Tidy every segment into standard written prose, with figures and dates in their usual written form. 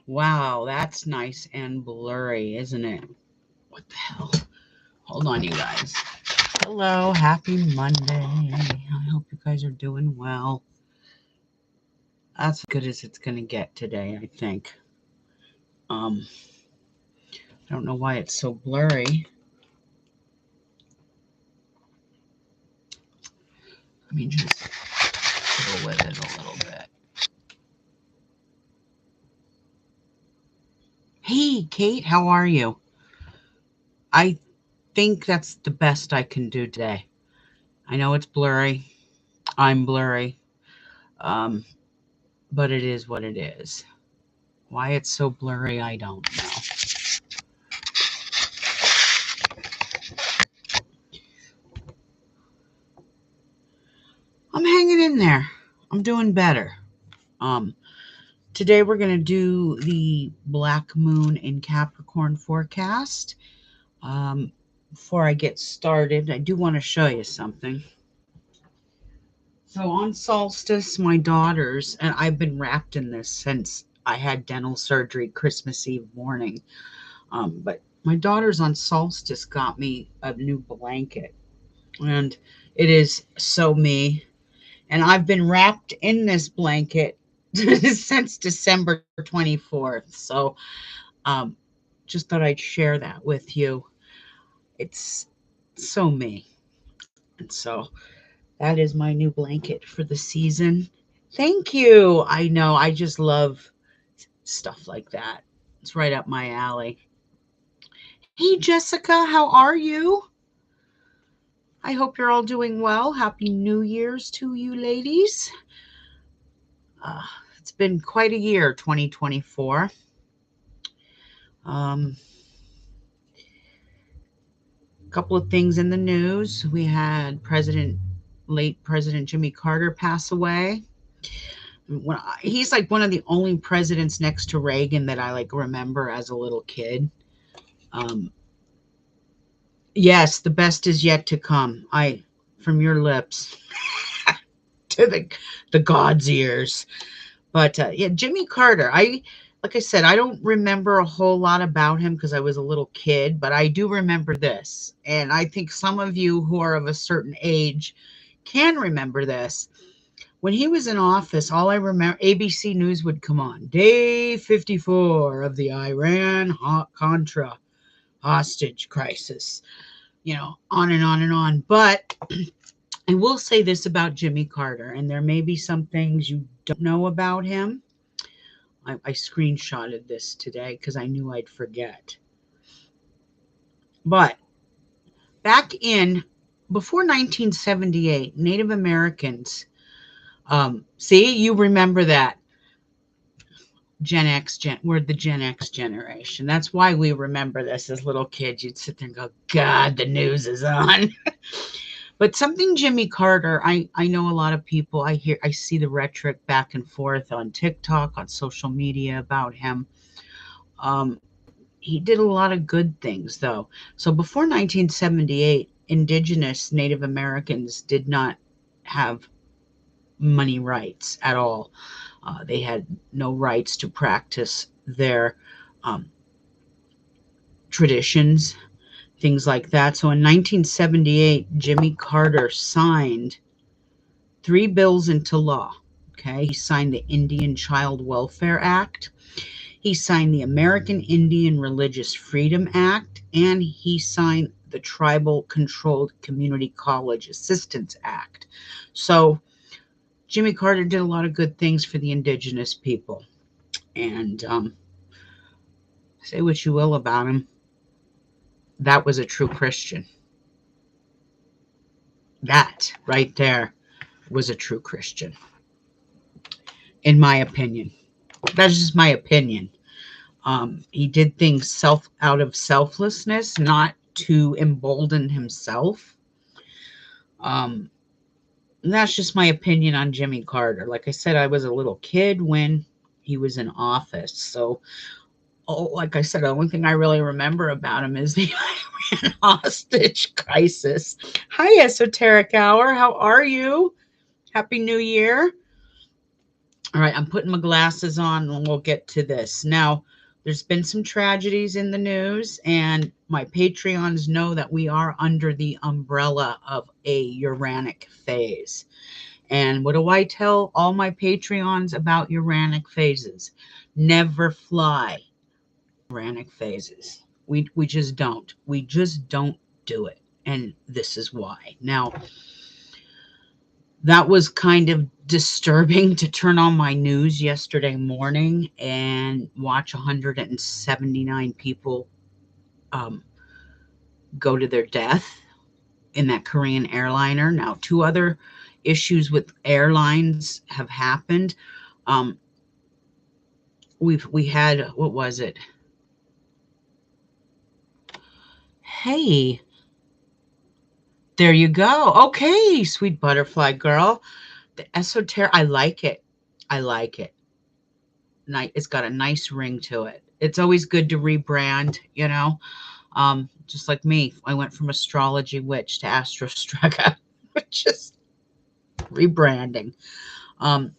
Wow, that's nice and blurry, isn't it? What the hell? Hold on, you guys. Hello, happy Monday. I hope you guys are doing well. That's as good as it's gonna get today, I think. I don't know why it's so blurry. Let me just go with it a little bit. Hey, Kate, how are you? I think that's the best I can do today. I know it's blurry. I'm blurry. Um, but it is what it is. Why it's so blurry, I don't know. I'm hanging in there. I'm doing better. Um, Today we're going to do the black moon in Capricorn forecast. Before I get started, I do want to show you something. So on solstice, my daughters, and I've been wrapped in this since I had dental surgery Christmas Eve morning. But my daughters on solstice got me a new blanket, and it is so me. And I've been wrapped in this blanket since December 24th. So um, just thought I'd share that with you. It's so me. And so that is my new blanket for the season. Thank you. I know. I just love stuff like that. It's right up my alley. Hey, Jessica, how are you? I hope you're all doing well. Happy New Year's to you, ladies. Uh, it's been quite a year, 2024. A couple of things in the news. We had late President Jimmy Carter pass away. He's like one of the only presidents next to Reagan that I like remember as a little kid. Um, yes, the best is yet to come. From your lips to the God's ears. But yeah, Jimmy Carter. Like I said, I don't remember a whole lot about him because I was a little kid, but I do remember this, and I think some of you who are of a certain age can remember this. When he was in office, all I remember, ABC News would come on. Day 54 of the Iran-Contra hostage crisis. On and on and on. But I will say this about Jimmy Carter, and there may be some things you don't know about him. I screenshotted this today because I knew I'd forget. But before 1978, Native Americans, see, you remember that. We're the Gen X generation. That's why we remember this as little kids. You'd sit there and go, God, the news is on. But something Jimmy Carter, I know a lot of people, I see the rhetoric back and forth on TikTok, on social media about him. He did a lot of good things, though. So before 1978, indigenous Native Americans did not have money rights at all. They had no rights to practice their traditions, things like that. So in 1978, Jimmy Carter signed 3 bills into law. Okay, he signed the Indian Child Welfare Act. He signed the American Indian Religious Freedom Act, and he signed the Tribal Controlled Community College Assistance Act. So Jimmy Carter did a lot of good things for the indigenous people. And say what you will about him, that was a true Christian. That right there was a true Christian, in my opinion. That's just my opinion. He did things out of selflessness, not to embolden himself. That's just my opinion on Jimmy Carter. Like I said, I was a little kid when he was in office. So, like I said, the only thing I really remember about him is the Iran hostage crisis. Hi, Esoteric Hour. How are you? Happy New Year. All right, I'm putting my glasses on and we'll get to this. Now, there's been some tragedies in the news, and my Patreons know that we are under the umbrella of a Uranic phase. And what do I tell all my Patreons about Uranic phases? Never fly Uranic phases. We just don't. We just don't do it. And this is why. Now, that was kind of disturbing to turn on my news yesterday morning and watch 179 people um, go to their death in that Korean airliner. Now, two other issues with airlines have happened. Um, we had, what was it? Hey, there you go. Okay, sweet butterfly girl. The esoteric, I like it. I like it. It's got a nice ring to it. It's always good to rebrand, you know. Just like me, I went from astrology witch to astrostrega, just rebranding. Um,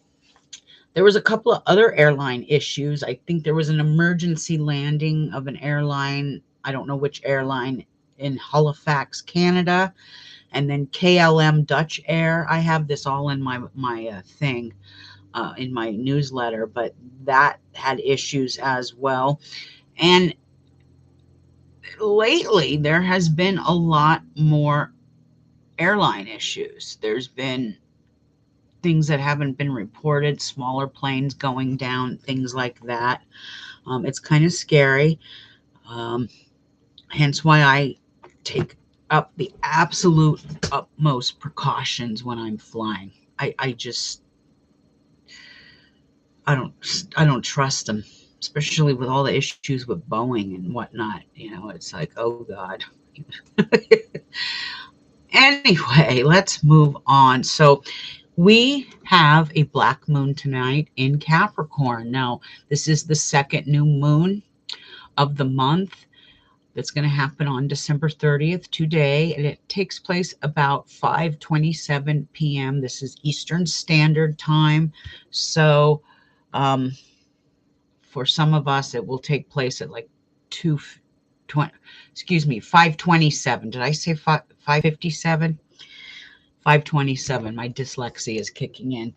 there was a couple of other airline issues. I think there was an emergency landing of an airline. I don't know which airline in Halifax, Canada, and then KLM Dutch Air. I have this all in my thing. In my newsletter, but that had issues as well. And lately, there has been a lot more airline issues. There's been things that haven't been reported, smaller planes going down, things like that. It's kind of scary. Um, Hence why I take up the absolute utmost precautions when I'm flying. I just I don't trust them, especially with all the issues with Boeing and whatnot. You know, it's like, oh God. Anyway, let's move on. So we have a black moon tonight in Capricorn. Now, this is the second new moon of the month. That's going to happen on December 30th today, and it takes place about 5:27 p.m. This is Eastern Standard Time. So for some of us, it will take place at like 5:27. Did I say 5:57? 5:27. My dyslexia is kicking in.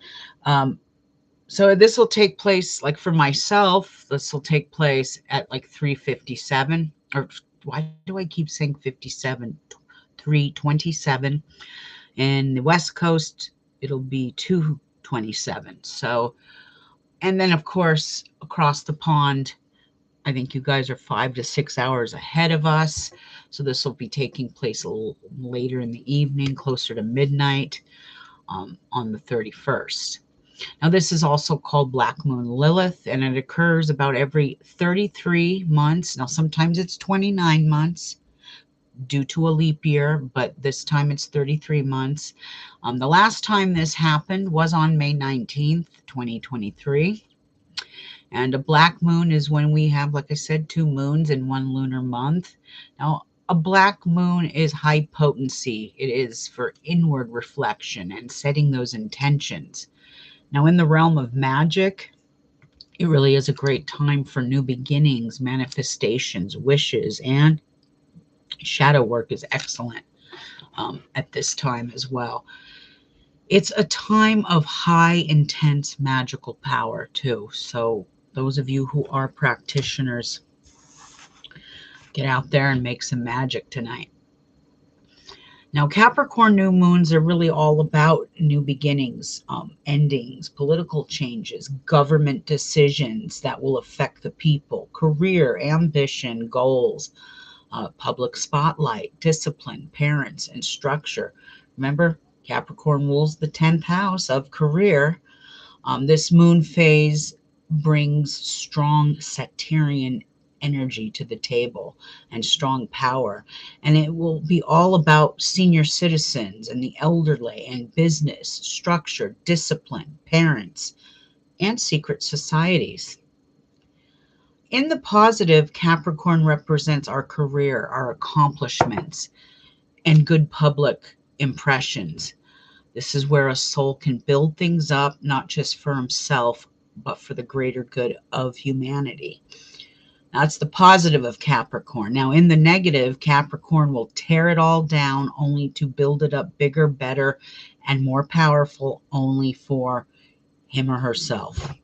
So this will take place, like for myself, this will take place at like 3:57. Or why do I keep saying 57? 3:27. In the West Coast, it'll be 2:27. So, and then of course, across the pond, I think you guys are 5 to 6 hours ahead of us. So this will be taking place a little later in the evening, closer to midnight on the 31st. Now, this is also called Black Moon Lilith, and it occurs about every 33 months. Now, sometimes it's 29 months due to a leap year, but this time it's 33 months. The last time this happened was on May 19th, 2023. And a black moon is when we have, like I said, two moons in one lunar month. Now, a black moon is high potency. It is for inward reflection and setting those intentions. Now, in the realm of magic, it really is a great time for new beginnings, manifestations, wishes, and shadow work is excellent at this time as well. It's a time of high, intense magical power, too. So those of you who are practitioners, get out there and make some magic tonight. Now, Capricorn new moons are really all about new beginnings, endings, political changes, government decisions that will affect the people, career, ambition, goals, public spotlight, discipline, parents, and structure. Remember, Capricorn rules the 10th house of career. This moon phase brings strong Saturnian energy to the table and strong power. And it will be all about senior citizens and the elderly and business, structure, discipline, parents, and secret societies. In the positive, Capricorn represents our career, our accomplishments, and good public impressions. This is where a soul can build things up, not just for himself, but for the greater good of humanity. That's the positive of Capricorn. Now, in the negative, Capricorn will tear it all down only to build it up bigger, better, and more powerful only for him or herself.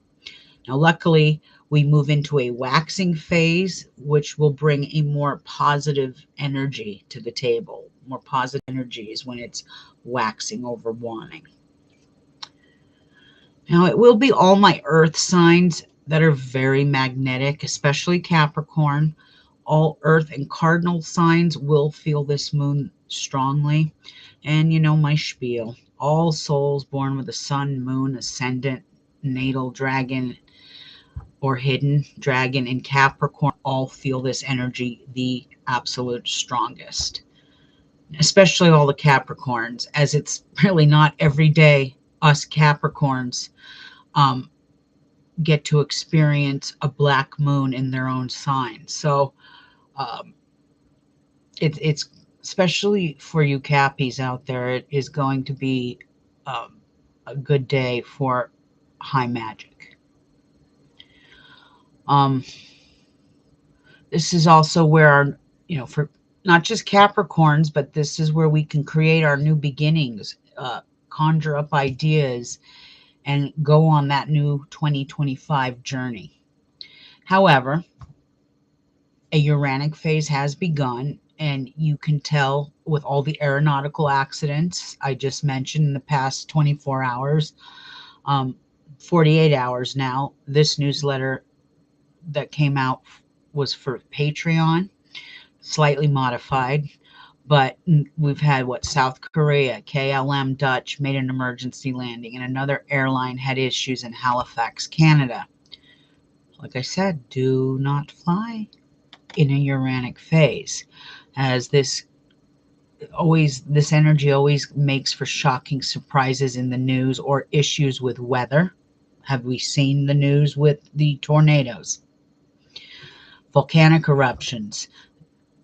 Now, luckily, we move into a waxing phase, which will bring a more positive energy to the table. More positive energy is when it's waxing over waning. Now, it will be all my earth signs that are very magnetic, especially Capricorn. All earth and cardinal signs will feel this moon strongly. And you know my spiel. All souls born with a sun, moon, ascendant, natal dragon, or hidden dragon in Capricorn all feel this energy the absolute strongest. Especially all the Capricorns, as it's really not every day us Capricorns um, get to experience a black moon in their own sign. So um, it's especially for you Cappies out there, it is going to be um, a good day for high magic. This is also where our, for not just Capricorns, but this is where we can create our new beginnings, conjure up ideas, and go on that new 2025 journey. However, a Uranic phase has begun, and you can tell with all the aeronautical accidents I just mentioned in the past 24 hours, 48 hours now. This newsletter that came out was for Patreon, slightly modified, but we've had South Korea, KLM Dutch made an emergency landing, and another airline had issues in Halifax, Canada. Like I said, do not fly in a Uranic phase, as this energy always makes for shocking surprises in the news or issues with weather. Have we seen the news with the tornadoes, volcanic eruptions,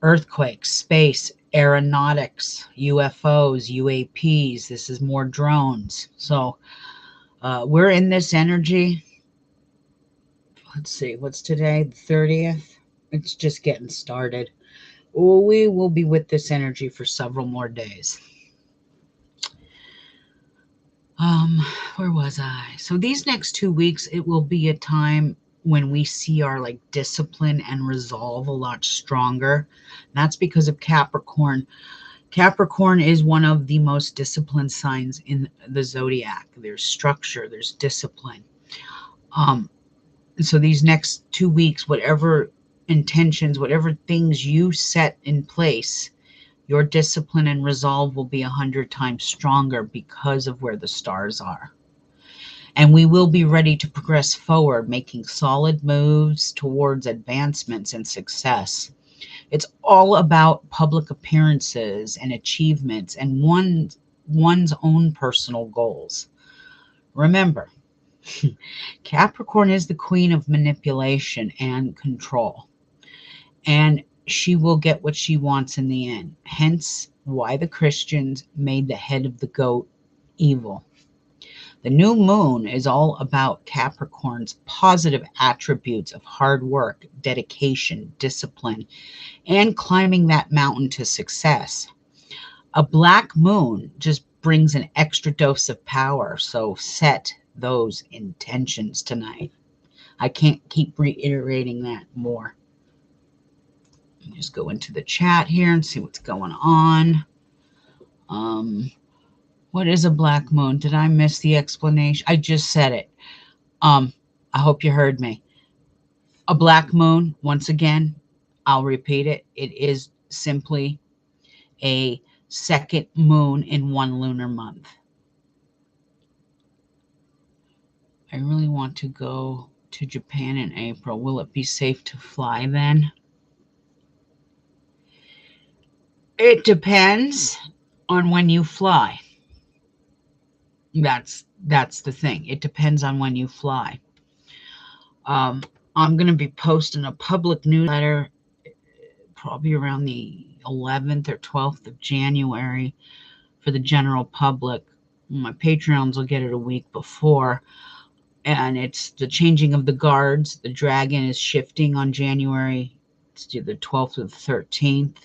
earthquakes, space, aeronautics, UFOs, UAPs? This is more drones. So we're in this energy. Let's see, what's today? The 30th. It's just getting started. We will be with this energy for several more days. Where was I? So these next 2 weeks, it will be a time when we see our discipline and resolve a lot stronger. That's because of Capricorn. Capricorn is one of the most disciplined signs in the zodiac. There's structure, there's discipline. So these next 2 weeks, whatever intentions, whatever things you set in place, your discipline and resolve will be 100 times stronger because of where the stars are. And we will be ready to progress forward, making solid moves towards advancements and success. It's all about public appearances and achievements and one's own personal goals. Remember, Capricorn is the queen of manipulation and control, and she will get what she wants in the end. Hence why the Christians made the head of the goat evil. The new moon is all about Capricorn's positive attributes of hard work, dedication, discipline, and climbing that mountain to success. A black moon just brings an extra dose of power, so set those intentions tonight. I can't keep reiterating that more. Just go into the chat here and see what's going on. What is a black moon? Did I miss the explanation? I just said it. I hope you heard me. A black moon, once again, I'll repeat it. It is simply a second moon in one lunar month. I really want to go to Japan in April. Will it be safe to fly then? It depends on when you fly. That's the thing. It depends on when you fly. I'm going to be posting a public newsletter probably around the 11th or 12th of January for the general public, My Patreons will get it a week before. And it's the changing of the guards. The dragon is shifting on January. Let's do the 12th or the 13th.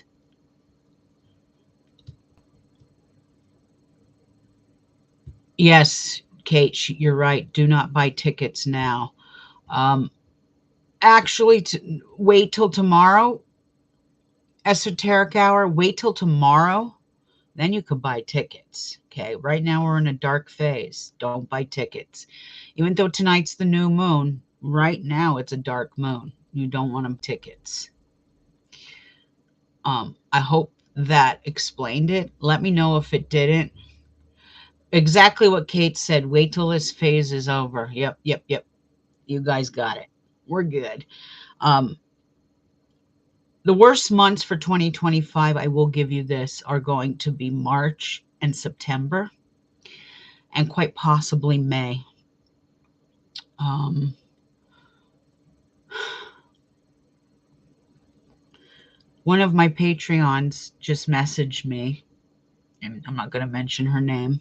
Yes, Kate, you're right. Do not buy tickets now. Um, actually, wait till tomorrow. Esoteric Hour, wait till tomorrow. Then you could buy tickets. Okay. Right now we're in a dark phase. Don't buy tickets. Even though tonight's the new moon, right now it's a dark moon. You don't want them tickets. I hope that explained it. Let me know if it didn't. Exactly what Kate said. Wait till this phase is over. Yep, yep, yep. You guys got it. We're good. Um, the worst months for 2025, I will give you this, are going to be March and September, and quite possibly May. Um, one of my Patreons just messaged me, and I'm not going to mention her name,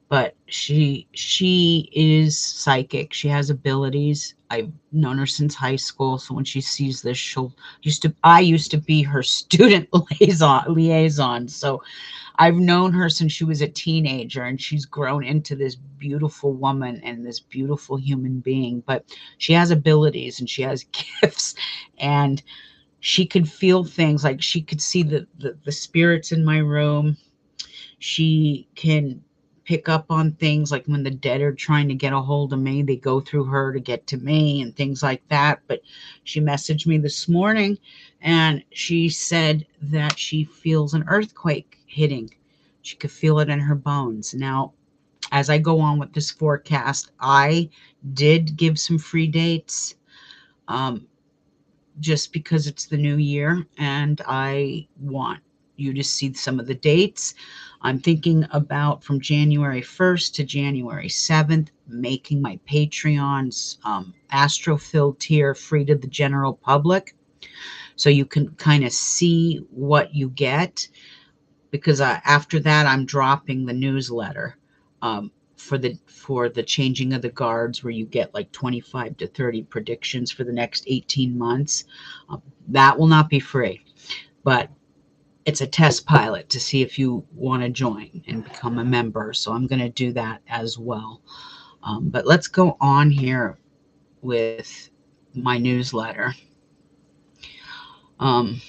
but she is psychic. She has abilities. I've known her since high school, so when she sees this, I used to be her student liaison. So I've known her since she was a teenager, and she's grown into this beautiful woman and this beautiful human being. But she has abilities and she has gifts, and she could feel things. Like she could see the spirits in my room. She can pick up on things like when the dead are trying to get a hold of me, they go through her to get to me and things like that. But she messaged me this morning and she said that she feels an earthquake hitting. She could feel it in her bones. Now, as I go on with this forecast, I did give some free dates. Just because it's the new year and I want you to see some of the dates. I'm thinking about from January 1st to January 7th, making my Patreon's Astrophil tier free to the general public. So you can kind of see what you get, because after that, I'm dropping the newsletter for the changing of the guards, where you get like 25 to 30 predictions for the next 18 months. That will not be free, but it's a test pilot to see if you want to join and become a member. So I'm going to do that as well. But let's go on here with my newsletter. Um,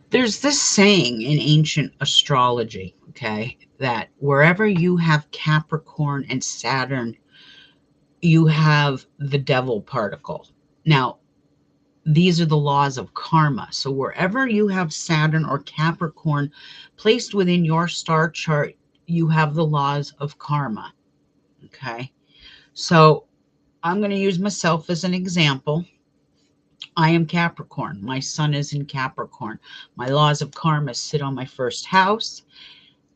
there's this saying in ancient astrology, okay, that wherever you have Capricorn and Saturn, you have the devil particle. Now, these are the laws of karma. So wherever you have Saturn or Capricorn placed within your star chart, you have the laws of karma. Okay. So I'm going to use myself as an example. I am Capricorn. My sun is in Capricorn. My laws of karma sit on my first house,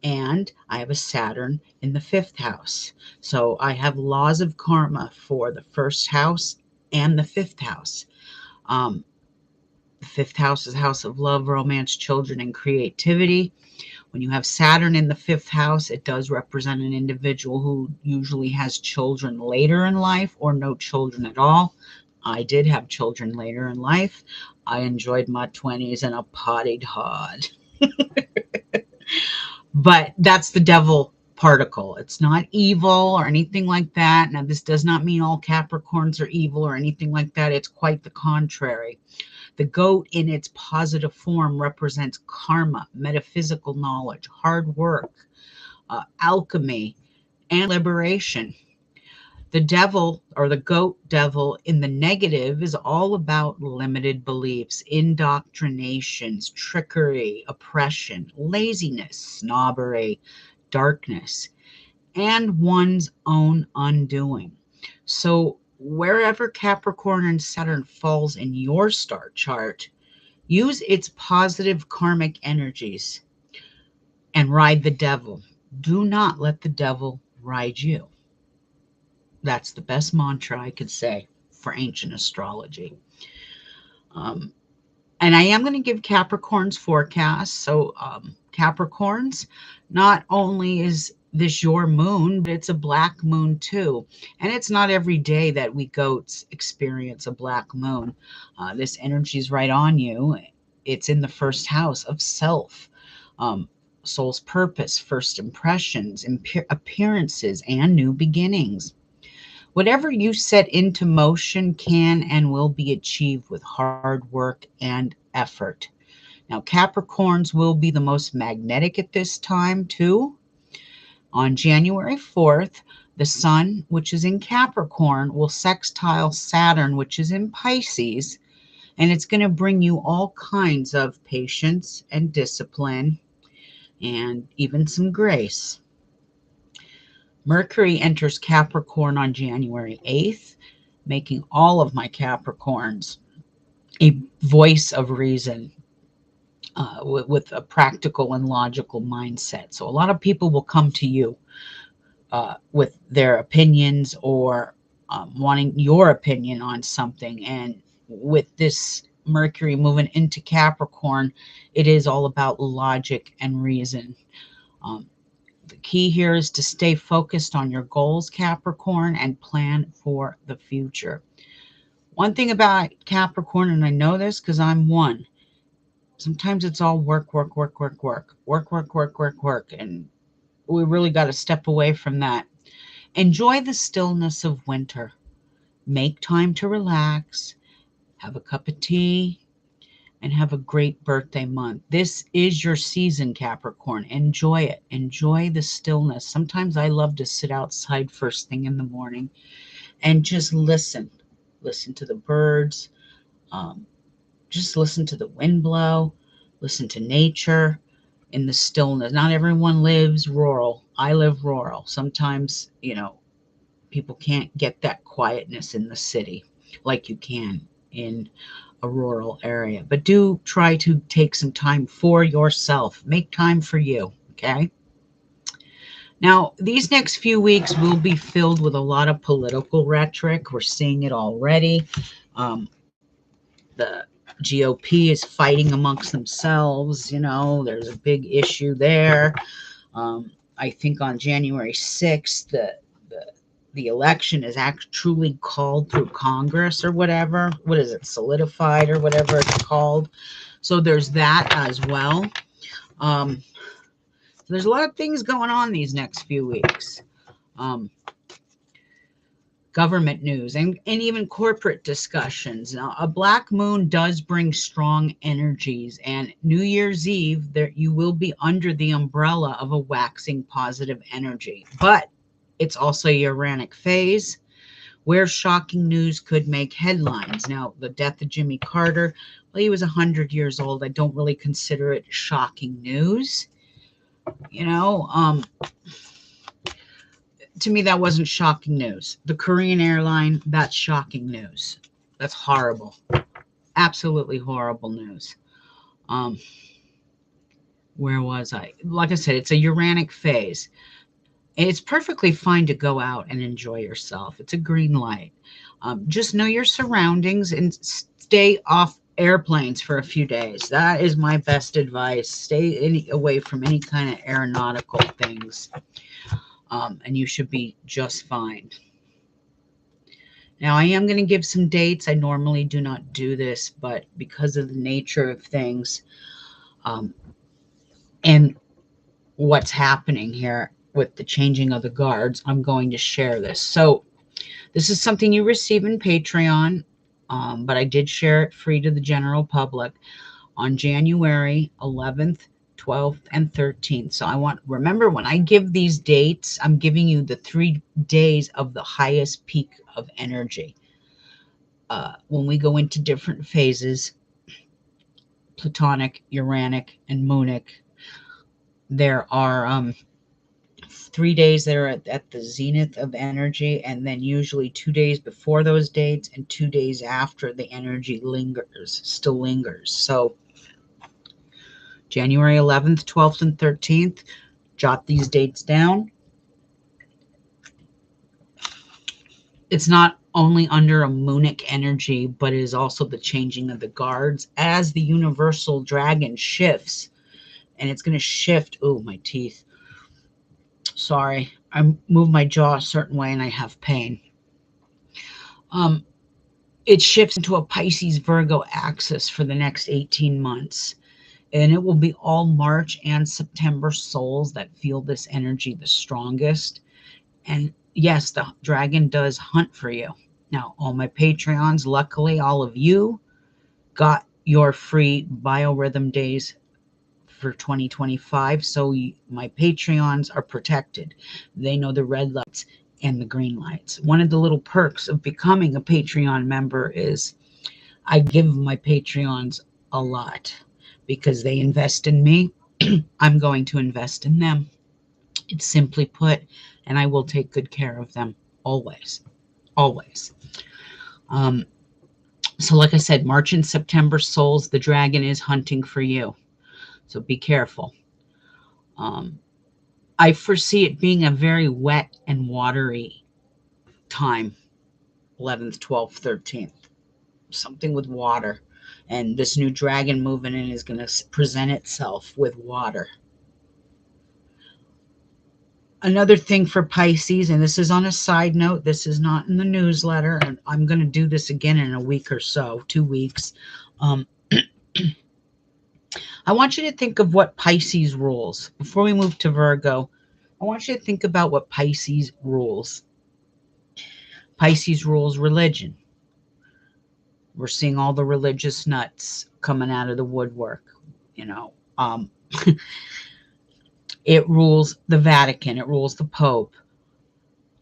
and I have a Saturn in the fifth house. So I have laws of karma for the first house and the fifth house. The fifth house is house of love, romance, children, and creativity. When you have Saturn in the fifth house, it does represent an individual who usually has children later in life or no children at all. I did have children later in life. I enjoyed my 20s and I partied hard. But that's the devil particle. It's not evil or anything like that. Now, this does not mean all Capricorns are evil or anything like that. It's quite the contrary. The goat in its positive form represents karma, metaphysical knowledge, hard work, alchemy, and liberation. The devil, or the goat devil, in the negative is all about limited beliefs, indoctrinations, trickery, oppression, laziness, snobbery, darkness, and one's own undoing. So wherever Capricorn and Saturn falls in your star chart, use its positive karmic energies and ride the devil. Do not let the devil ride you. That's the best mantra I could say for ancient astrology. And I am going to give Capricorn's forecast. So Capricorns, not only is this your moon, but it's a black moon too. And it's not every day that we goats experience a black moon. This energy is right on you. It's in the first house of self, um, soul's purpose, first impressions, appearances, and new beginnings. Whatever you set into motion can and will be achieved with hard work and effort. Now, Capricorns will be the most magnetic at this time, too. On January 4th, the Sun, which is in Capricorn, will sextile Saturn, which is in Pisces, and it's going to bring you all kinds of patience and discipline and even some grace. Mercury enters Capricorn on January 8th, making all of my Capricorns a voice of reason, with a practical and logical mindset. So a lot of people will come to you with their opinions or wanting your opinion on something. And with this Mercury moving into Capricorn, it is all about logic and reason. Um, the key here is to stay focused on your goals, Capricorn, and plan for the future. One thing about Capricorn, and I know this because I'm one, sometimes it's all work, work, work, work, work, work, work, work, work, work. And we really got to step away from that. Enjoy the stillness of winter. Make time to relax, have a cup of tea, and have a great birthday month. This is your season, Capricorn. Enjoy it. Enjoy the stillness. Sometimes I love to sit outside first thing in the morning and just listen. Listen to the birds. Um, just listen to the wind blow. Listen to nature in the stillness. Not everyone lives rural. I live rural. Sometimes, people can't get that quietness in the city like you can in a rural area. But do try to take some time for yourself. Make time for you, okay? Now, these next few weeks will be filled with a lot of political rhetoric. We're seeing it already. The GOP is fighting amongst themselves. There's a big issue there. I think on January 6th, the election is actually truly called through Congress or whatever. What is it? Solidified or whatever it's called. So there's that as well. So there's a lot of things going on these next few weeks. Government news and even corporate discussions. Now, a black moon does bring strong energies, and New Year's Eve, there you will be under the umbrella of a waxing positive energy. But it's also a Uranic phase where shocking news could make headlines. Now, the death of Jimmy Carter, well, he was 100 years old. I don't really consider it shocking news. To me, that wasn't shocking news. The Korean airline, that's shocking news. That's horrible. Absolutely horrible news. Where was I? Like I said, it's a Uranic phase. It's perfectly fine to go out and enjoy yourself. It's a green light. Just know your surroundings and stay off airplanes for a few days. That is my best advice. Stay away from any kind of aeronautical things. And you should be just fine. Now, I am going to give some dates. I normally do not do this, but because of the nature of things and what's happening here with the changing of the guards, I'm going to share this. So this is something you receive in Patreon, but I did share it free to the general public on January 11th, 12th, and 13th. So remember, when I give these dates, I'm giving you the 3 days of the highest peak of energy. When we go into different phases, Platonic, Uranic, and Moonic, there are 3 days that are at the zenith of energy, and then usually 2 days before those dates and 2 days after the energy still lingers. So January 11th, 12th, and 13th, jot these dates down. It's not only under a moonic energy, but it is also the changing of the guards as the universal dragon shifts and it's going to shift. Oh, my teeth. Sorry. I move my jaw a certain way and I have pain. Um, it shifts into a Pisces Virgo axis for the next 18 months. And it will be all March and September souls that feel this energy the strongest. And yes, the dragon does hunt for you. Now, all my Patreons, luckily, all of you got your free biorhythm days for 2025. So my Patreons are protected. They know the red lights and the green lights. One of the little perks of becoming a Patreon member is I give my Patreons a lot because they invest in me. I'm going to invest in them. It's simply put, and I will take good care of them always, always. Um, so like I said, March and September souls, the dragon is hunting for you. So be careful. Um, I foresee it being a very wet and watery time, 11th, 12th, 13th. Something with water. And this new dragon moving in is going to present itself with water. Another thing for Pisces, and this is on a side note, this is not in the newsletter, and I'm going to do this again in a week or so, 2 weeks. I want you to think of what Pisces rules. Before we move to Virgo, I want you to think about what Pisces rules. Pisces rules religion. We're seeing all the religious nuts coming out of the woodwork, you know. It rules the Vatican. It rules the Pope.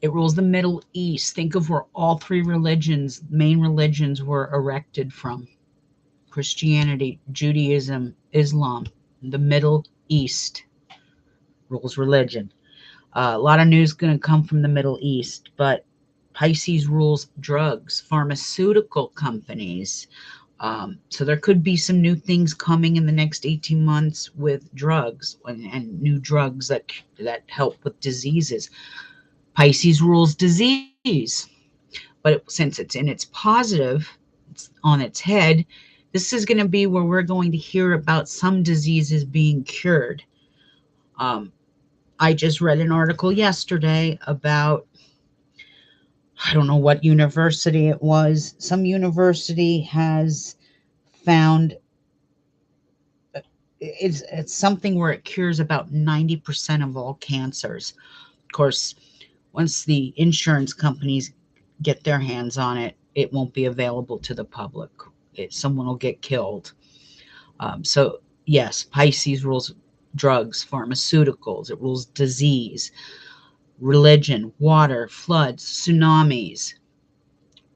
It rules the Middle East. Think of where all three religions, main religions, were erected from. Christianity, Judaism, Islam. The Middle East rules religion. A lot of news going to come from the Middle East, but Pisces rules drugs, pharmaceutical companies. So there could be some new things coming in the next 18 months with drugs and new drugs that help with diseases. Pisces rules disease, but since it's in its positive, it's on its head, this is going to be where we're going to hear about some diseases being cured. I just read an article yesterday about, I don't know what university it was. Some university has found it's something where it cures about 90% of all cancers. Of course, once the insurance companies get their hands on it, it won't be available to the public. Someone will get killed. So yes, Pisces rules drugs, pharmaceuticals. It rules disease, religion, water, floods, tsunamis,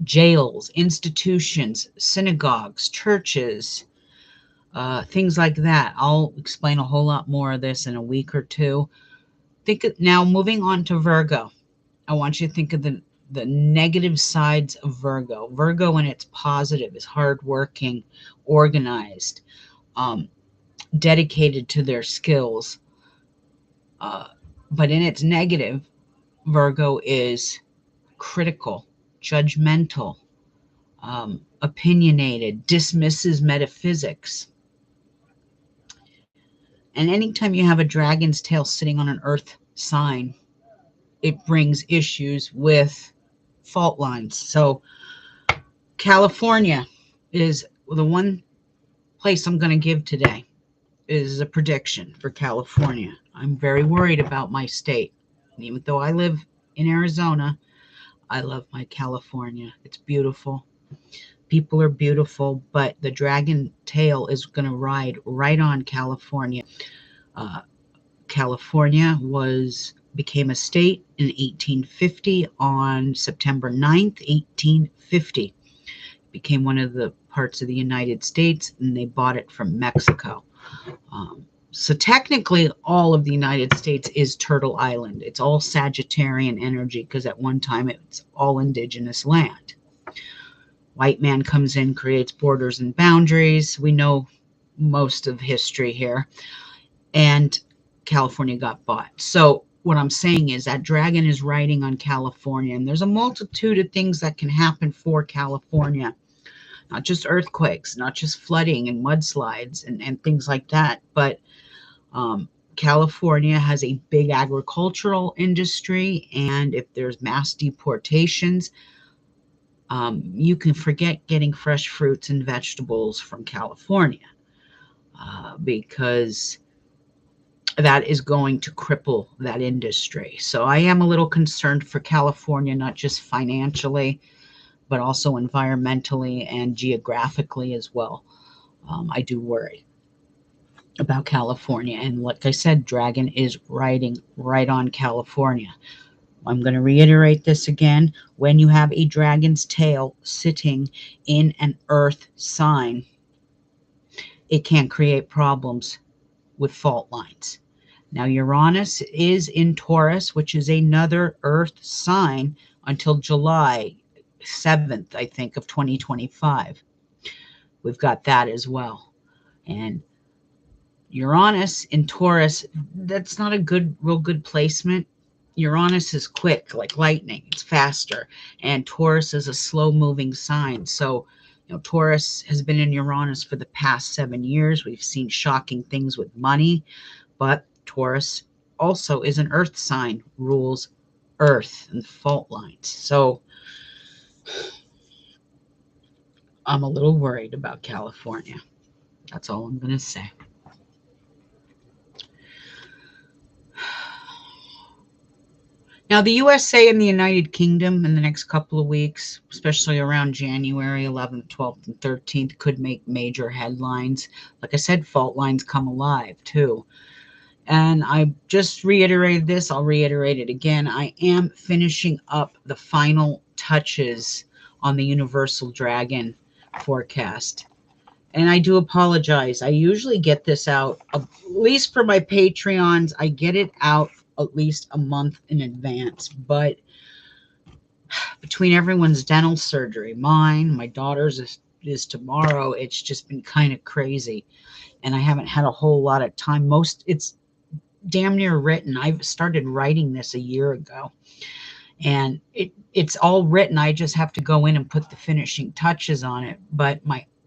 jails, institutions, synagogues, churches, things like that. I'll explain a whole lot more of this in a week or two. Now, moving on to Virgo. I want you to think of the negative sides of Virgo. Virgo in its positive is hardworking, organized, dedicated to their skills. But in its negative, Virgo is critical, judgmental, opinionated, dismisses metaphysics. And anytime you have a dragon's tail sitting on an earth sign, it brings issues with fault lines. So California is the one place I'm going to give today is a prediction for California. I'm very worried about my state. And even though I live in Arizona, I love my California. It's beautiful. People are beautiful, but the dragon tail is going to ride right on California. California became a state in 1850 on September 9th, 1850. It became one of the parts of the United States, and they bought it from Mexico. So technically, all of the United States is Turtle Island. It's all Sagittarian energy because at one time it's all indigenous land. White man comes in, creates borders and boundaries. We know most of history here. And California got bought. So what I'm saying is that dragon is riding on California, and there's a multitude of things that can happen for California. Not just earthquakes, not just flooding and mudslides and things like that, but California has a big agricultural industry, and if there's mass deportations, you can forget getting fresh fruits and vegetables from California because that is going to cripple that industry. So I am a little concerned for California, not just financially, but also environmentally and geographically as well. I do worry about California. And like I said, Dragon is riding right on California. I'm going to reiterate this again. When you have a dragon's tail sitting in an earth sign, it can create problems with fault lines. Now, Uranus is in Taurus, which is another earth sign until July 7th, I think, of 2025. We've got that as well. And Uranus in Taurus, that's not a real good placement. Uranus is quick, like lightning. It's faster. And Taurus is a slow moving sign. So, Taurus has been in Uranus for the past 7 years. We've seen shocking things with money, but Taurus also is an earth sign, rules earth and fault lines. So I'm a little worried about California. That's all I'm going to say. Now, the USA and the United Kingdom in the next couple of weeks, especially around January 11th, 12th, and 13th, could make major headlines. Like I said, fault lines come alive too. And I just reiterated this. I'll reiterate it again. I am finishing up the final touches on the Universal Dragon forecast. And I do apologize. I usually get this out, at least for my Patreons, I get it out at least a month in advance. But between everyone's dental surgery, mine, my daughter's is tomorrow, it's just been kind of crazy. And I haven't had a whole lot of time. It's damn near written. I've started writing this a year ago. And it's all written. I just have to go in and put the finishing touches on it. But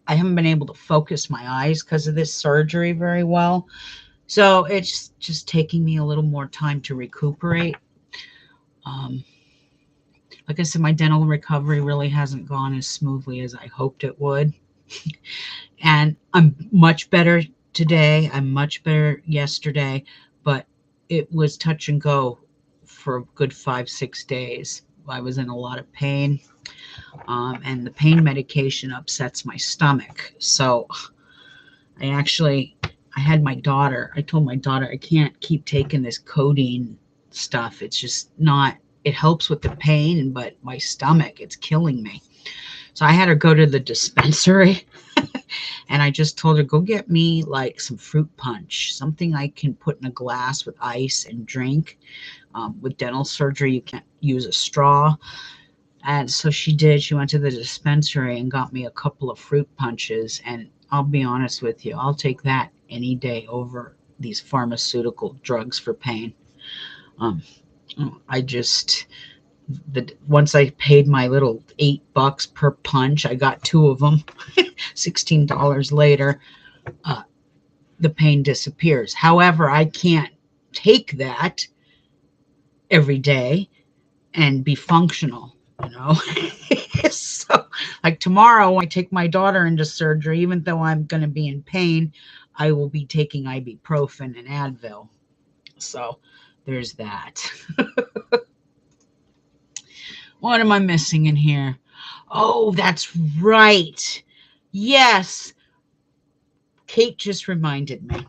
I haven't been able to focus my eyes because of this surgery very well. So it's just taking me a little more time to recuperate. Like I said, my dental recovery really hasn't gone as smoothly as I hoped it would. And I'm much better today. I'm much better yesterday, but it was touch and go for a good 5-6 days. I was in a lot of pain, and the pain medication upsets my stomach. So I had my daughter, I told my daughter, I can't keep taking this codeine stuff. It's just not, it helps with the pain, but my stomach, it's killing me. So I had her go to the dispensary and I just told her, go get me like some fruit punch, something I can put in a glass with ice and drink. With dental surgery, you can't use a straw. And so she did. She went to the dispensary and got me a couple of fruit punches. And I'll be honest with you, I'll take that any day over these pharmaceutical drugs for pain. Once I paid my little $8 per punch, I got 2 of them. $16 later, the pain disappears. However, I can't take that every day and be functional, So, like tomorrow, when I take my daughter into surgery, even though I'm going to be in pain, I will be taking ibuprofen and Advil. So, there's that. What am I missing in here? Oh, that's right. Yes. Kate just reminded me.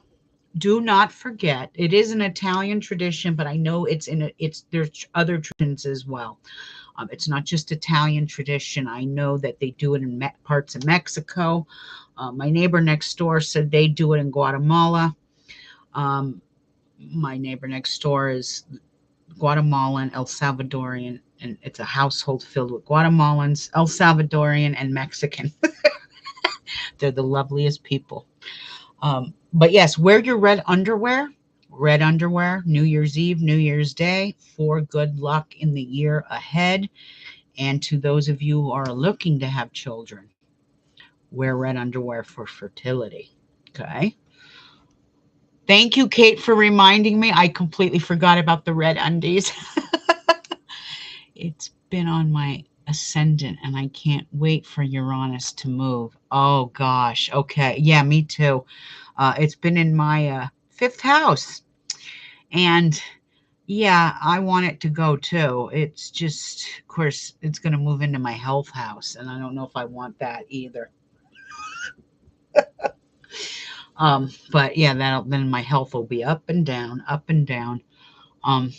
Do not forget, it is an Italian tradition, but I know there's other traditions as well. It's not just Italian tradition. I know that they do it in parts of Mexico. My neighbor next door said they do it in Guatemala. My neighbor next door is Guatemalan, El Salvadorian, and it's a household filled with Guatemalans, El Salvadorian, and Mexican. They're the loveliest people. But yes, wear your red underwear. Red underwear, New Year's Eve, New Year's Day, for good luck in the year ahead. And to those of you who are looking to have children, wear red underwear for fertility. Okay. Thank you, Kate, for reminding me. I completely forgot about the red undies. It's been on my ascendant, and I can't wait for Uranus to move. Oh, gosh. Okay. Yeah, me too. It's been in my fifth house. And yeah, I want it to go too. It's just, of course, it's going to move into my health house, and I don't know if I want that either. But yeah, that'll then my health will be up and down, up and down. Um,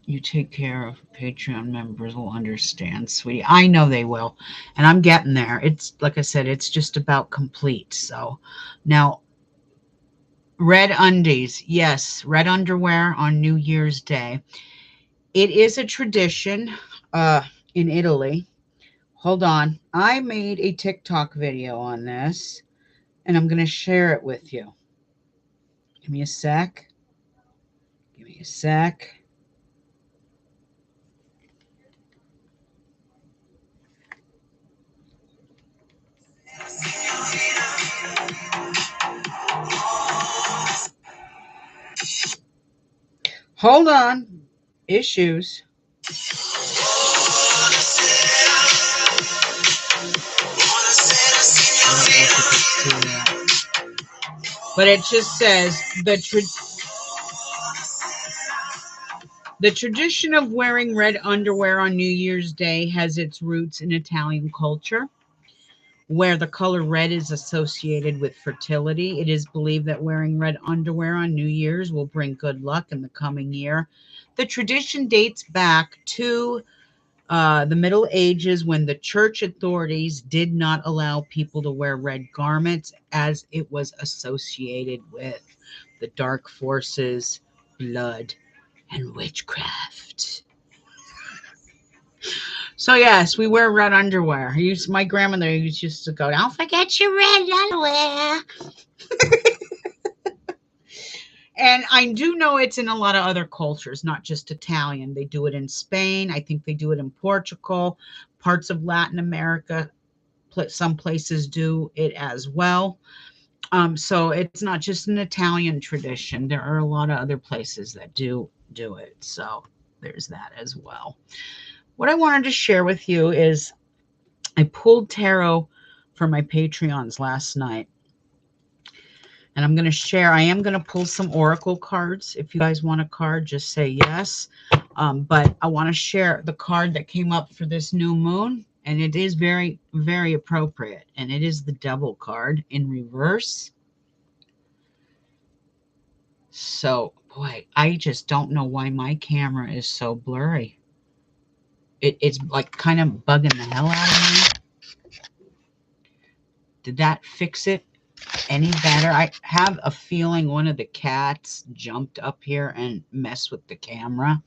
you take care of Patreon members will understand, sweetie. I know they will, and I'm getting there. It's like I said, it's just about complete. So now, red undies, yes, red underwear on New Year's Day. It is a tradition in Italy. Hold on. I made a TikTok video on this, and I'm going to share it with you. Give me a sec. Give me a sec. Hold on. Issues. But it just says the tradition of wearing red underwear on New Year's Day has its roots in Italian culture, where the color red is associated with fertility. It is believed that wearing red underwear on New Year's will bring good luck in the coming year. The tradition dates back to the Middle Ages, when the church authorities did not allow people to wear red garments as it was associated with the dark forces, blood, and witchcraft. So yes, we wear red underwear. My grandmother used to go, "Don't forget your red underwear." And I do know it's in a lot of other cultures, not just Italian. They do it in Spain. I think they do it in Portugal, parts of Latin America. Some places do it as well. So it's not just an Italian tradition. There are a lot of other places that do it. So there's that as well. What I wanted to share with you is I pulled tarot for my Patreons last night. And I'm going to share, I am going to pull some oracle cards. If you guys want a card, just say yes. But I want to share the card that came up for this new moon. And it is very, very appropriate. And it is the Devil card in reverse. So, boy, I just don't know why my camera is so blurry. It's like kind of bugging the hell out of me. Did that fix it any better? I have a feeling one of the cats jumped up here and messed with the camera.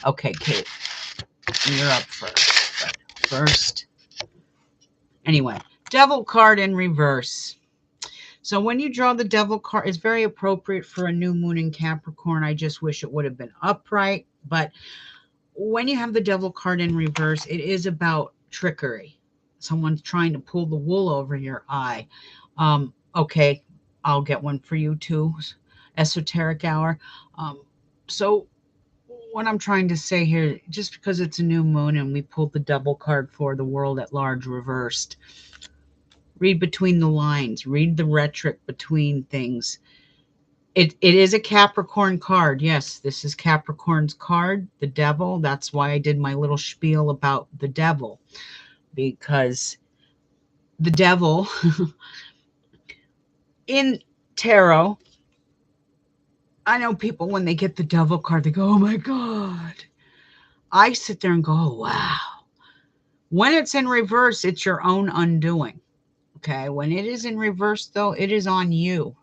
Okay, Kate, you're up first. But first, anyway, Devil card in reverse. So when you draw the Devil card, it's very appropriate for a new moon in Capricorn. I just wish it would have been upright. But when you have the Devil card in reverse, it is about trickery. Someone's trying to pull the wool over your eye. Okay, I'll get one for you too. Esoteric hour. So what I'm trying to say here, just because it's a new moon and we pulled the Devil card for the world at large reversed, read between the lines, read the rhetoric between things. It is a Capricorn card. Yes, this is Capricorn's card, the Devil. That's why I did my little spiel about the Devil, because the Devil in tarot, I know people, when they get the Devil card, they go, "Oh my God." I sit there and go, "Oh, wow." When it's in reverse, it's your own undoing. Okay. When it is in reverse, though, it is on you.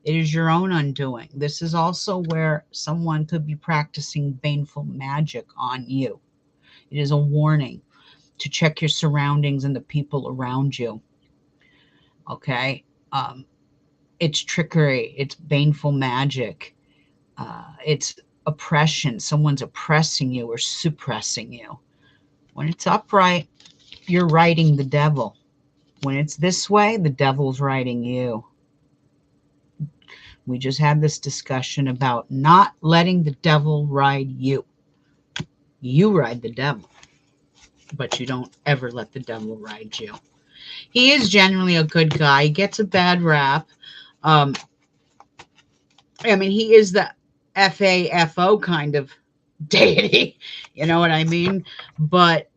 It is your own undoing. This is also where someone could be practicing baneful magic on you. It is a warning to check your surroundings and the people around you. Okay. It's trickery. It's baneful magic. It's oppression. Someone's oppressing you or suppressing you. When it's upright, you're writing the Devil. When it's this way, the devil's riding you. We just had this discussion about not letting the devil ride you. You ride the devil, but you don't ever let the devil ride you. He is generally a good guy. He gets a bad rap. I mean, he is the FAFO kind of deity. You know what I mean? But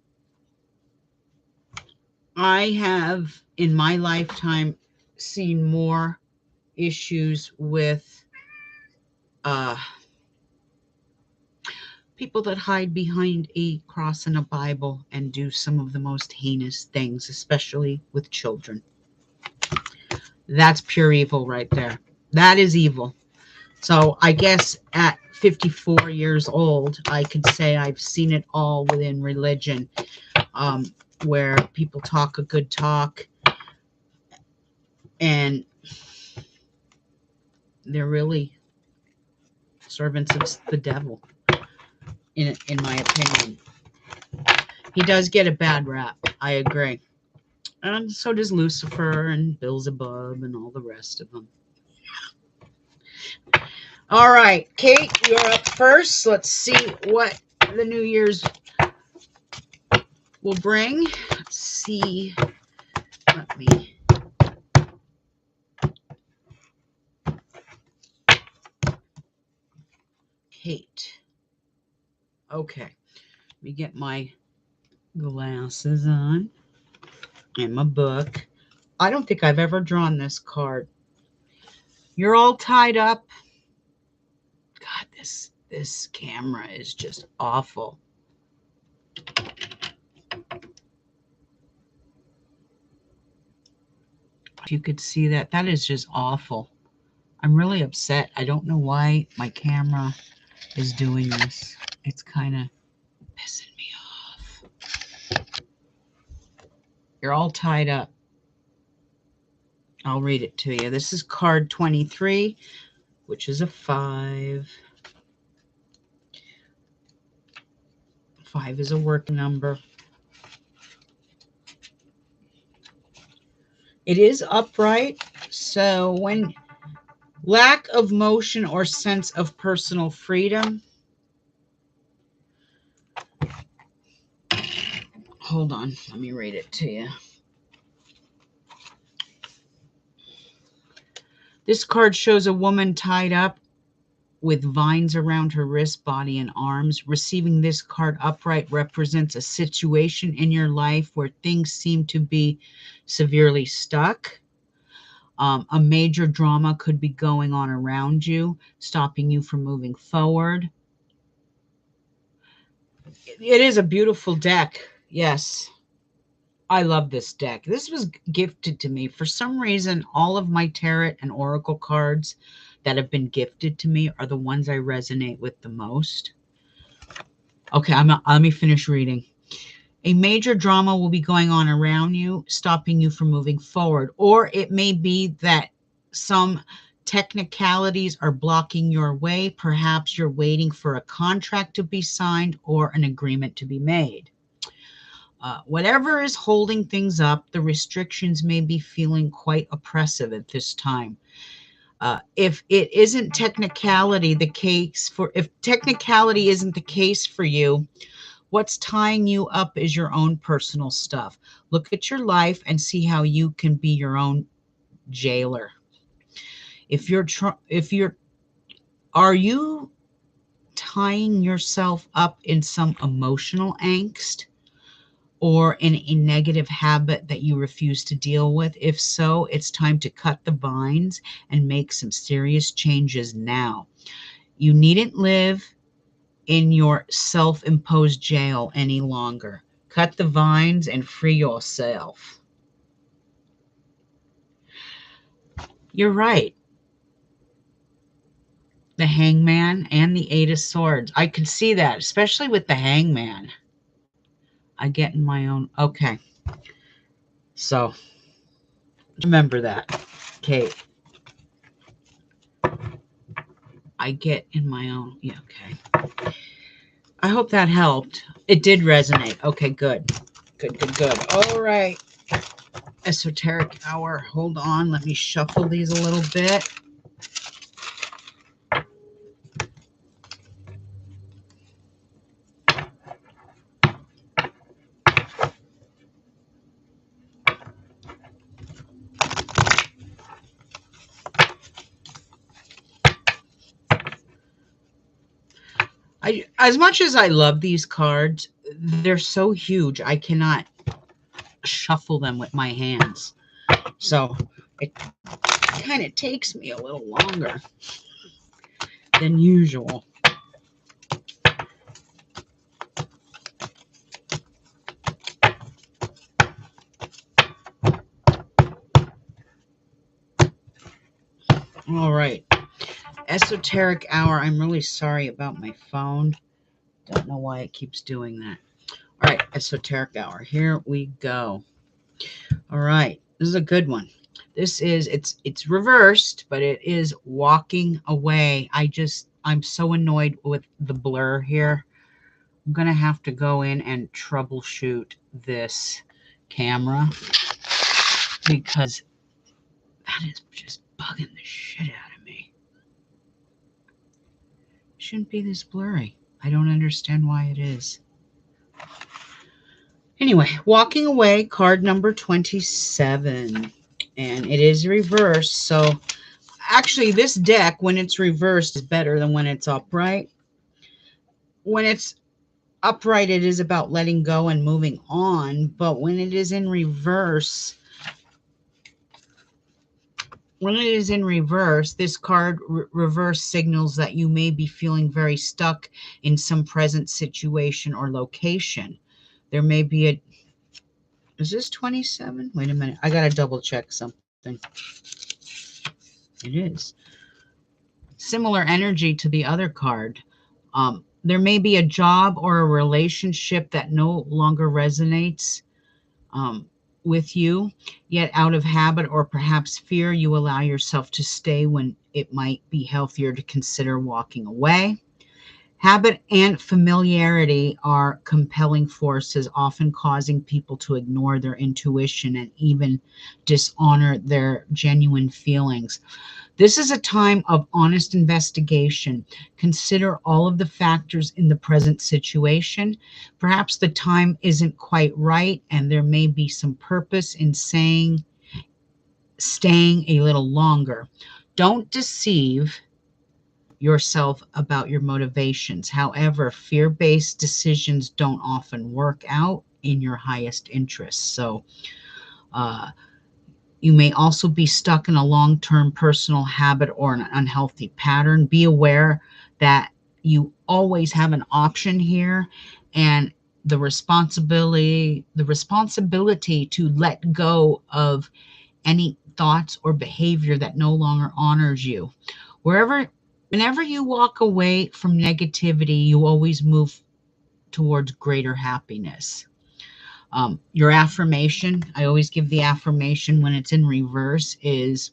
I have, in my lifetime, seen more issues with people that hide behind a cross and a Bible and do some of the most heinous things, especially with children. That's pure evil right there. That is evil. So I guess at 54 years old, I could say I've seen it all within religion, where people talk a good talk and they're really servants of the devil, in my opinion. He does get a bad rap. I agree. And so does Lucifer and Beelzebub and all the rest of them. All right, Kate, you're up first. Let's see what the New Year's will bring. Let's see. Let me. Kate. Okay. Let me get my glasses on and my book. I don't think I've ever drawn this card. You're all tied up. God, this camera is just awful. If you could see that, that is just awful. I'm really upset. I don't know why my camera is doing this. It's kind of pissing me off. You're all tied up. I'll read it to you. This is card 23, which is a 5. 5 is a work number. It is upright, so when lack of motion or sense of personal freedom. Hold on, let me read it to you. This card shows a woman tied up with vines around her wrist, body, and arms. Receiving this card upright represents a situation in your life where things seem to be severely stuck. A major drama could be going on around you, stopping you from moving forward. It is a beautiful deck. Yes. I love this deck. This was gifted to me. For some reason, all of my tarot and oracle cards that have been gifted to me are the ones I resonate with the most. Okay, let me finish reading. A major drama will be going on around you, stopping you from moving forward. Or it may be that some technicalities are blocking your way. Perhaps you're waiting for a contract to be signed or an agreement to be made. Whatever is holding things up, the restrictions may be feeling quite oppressive at this time. If it isn't technicality the case for, if technicality isn't the case for you, what's tying you up is your own personal stuff. Look at your life and see how you can be your own jailer. Are you tying yourself up in some emotional angst? Or in a negative habit that you refuse to deal with? If so, it's time to cut the vines and make some serious changes now. You needn't live in your self-imposed jail any longer. Cut the vines and free yourself. You're right. The Hangman and the 8 of Swords. I could see that, especially with the Hangman. I get in my own. Okay. So remember that, Kate. I get in my own. Yeah, okay. I hope that helped. It did resonate. Okay, good. Good. All right. Esoteric hour. Hold on. Let me shuffle these a little bit. As much as I love these cards, they're so huge, I cannot shuffle them with my hands. So it kind of takes me a little longer than usual. All right. Esoteric hour. I'm really sorry about my phone. Don't know why it keeps doing that. All right. Esoteric hour. Here we go. All right. This is a good one. This is, it's reversed, but it is walking away. I'm so annoyed with the blur here. I'm going to have to go in and troubleshoot this camera because that is just bugging the shit out of me. It shouldn't be this blurry. I don't understand why it is. Anyway, walking away, card number 27. And it is reversed. So actually, this deck, when it's reversed, is better than when it's upright. When it's upright, it is about letting go and moving on. But when it is in reverse, this card reverse signals that you may be feeling very stuck in some present situation or location. There may be a... Is this 27? Wait a minute. I got to double check something. It is. Similar energy to the other card. There may be a job or a relationship that no longer resonates with you, yet out of habit or perhaps fear, you allow yourself to stay when it might be healthier to consider walking away. Habit and familiarity are compelling forces, often causing people to ignore their intuition and even dishonor their genuine feelings. This is a time of honest investigation. Consider all of the factors in the present situation. Perhaps the time isn't quite right, and there may be some purpose in staying a little longer. Don't deceive yourself about your motivations. However, fear-based decisions don't often work out in your highest interests. So you may also be stuck in a long-term personal habit or an unhealthy pattern. Be aware that you always have an option here, and the responsibility to let go of any thoughts or behavior that no longer honors you. Whenever you walk away from negativity, you always move towards greater happiness. Your affirmation, I always give the affirmation when it's in reverse, is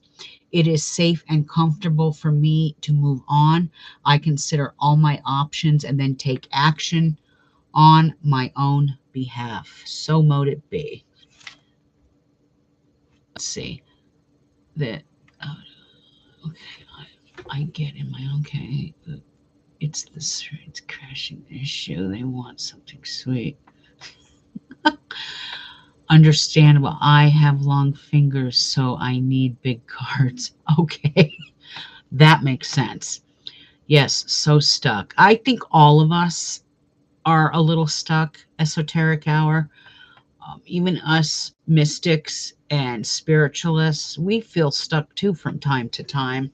it is safe and comfortable for me to move on. I consider all my options and then take action on my own behalf. So mote it be. Let's see. That okay, I get in my okay. It's crashing issue. They want something sweet. Understandable. I have long fingers, so I need big cards. Okay, that makes sense. Yes, so stuck. I think all of us are a little stuck. Esoteric hour. Even us mystics and spiritualists, we feel stuck too from time to time.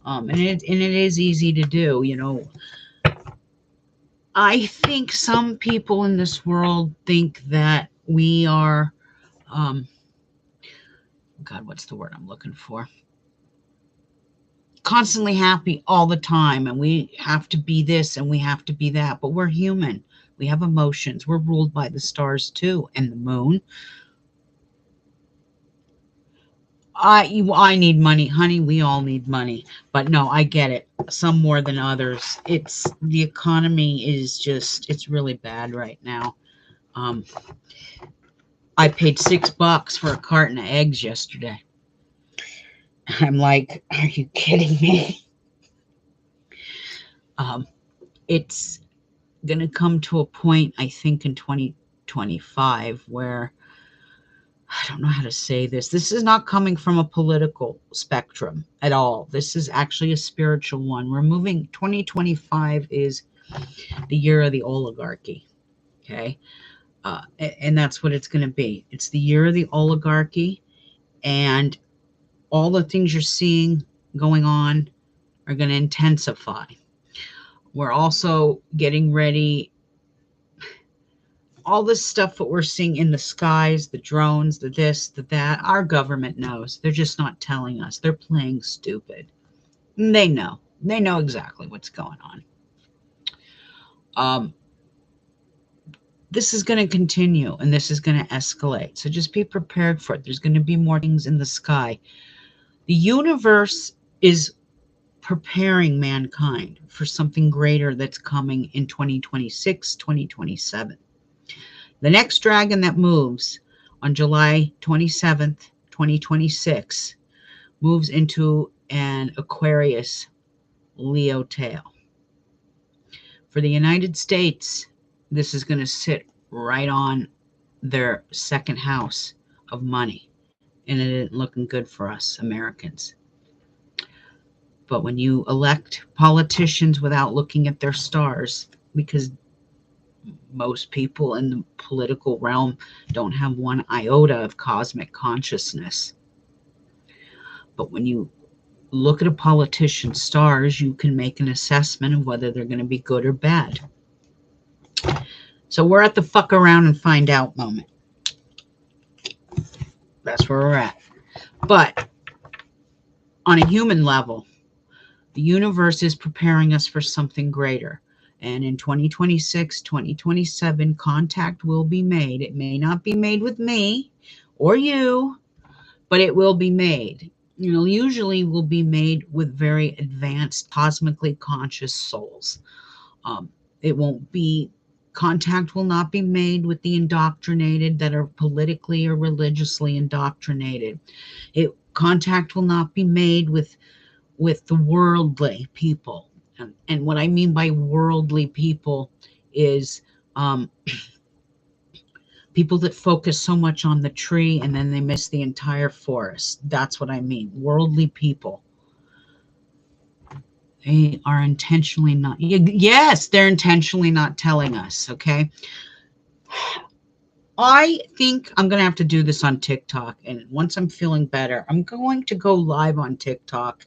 And it is easy to do, you know. I think some people in this world think that we are, God, what's the word I'm looking for? Constantly happy all the time, and we have to be this and we have to be that. But we're human. We have emotions. We're ruled by the stars too, and the moon. I need money, honey. We all need money. But no, I get it. Some more than others. It's the economy is just, it's really bad right now. I paid $6 for a carton of eggs yesterday. I'm like, are you kidding me? It's going to come to a point, I think, in 2025 where I don't know how to say this. This is not coming from a political spectrum at all. This is actually a spiritual one. We're moving, 2025 is the year of the oligarchy. Okay. And that's what it's going to be. It's the year of the oligarchy, and all the things you're seeing going on are going to intensify. We're also getting ready. All this stuff that we're seeing in the skies, the drones, the this, the that, our government knows. They're just not telling us. They're playing stupid. And they know. They know exactly what's going on. This is going to continue, and this is going to escalate. So just be prepared for it. There's going to be more things in the sky. The universe is preparing mankind for something greater that's coming in 2026, 2027. The next dragon that moves on July 27th, 2026, moves into an Aquarius Leo tail. For the United States, this is going to sit right on their second house of money, and it isn't looking good for us Americans. But when you elect politicians without looking at their stars, because most people in the political realm don't have one iota of cosmic consciousness. But when you look at a politician's stars, you can make an assessment of whether they're going to be good or bad. So we're at the fuck around and find out moment. That's where we're at. But on a human level, the universe is preparing us for something greater. And in 2026, 2027, contact will be made. It may not be made with me or you, but it will be made. You know, usually will be made with very advanced, cosmically conscious souls. Contact will not be made with the indoctrinated that are politically or religiously indoctrinated. Contact will not be made with the worldly people. And what I mean by worldly people is people that focus so much on the tree and then they miss the entire forest. That's what I mean. Worldly people. They are intentionally not. Yes, they're intentionally not telling us. Okay. I think I'm going to have to do this on TikTok. And once I'm feeling better, I'm going to go live on TikTok.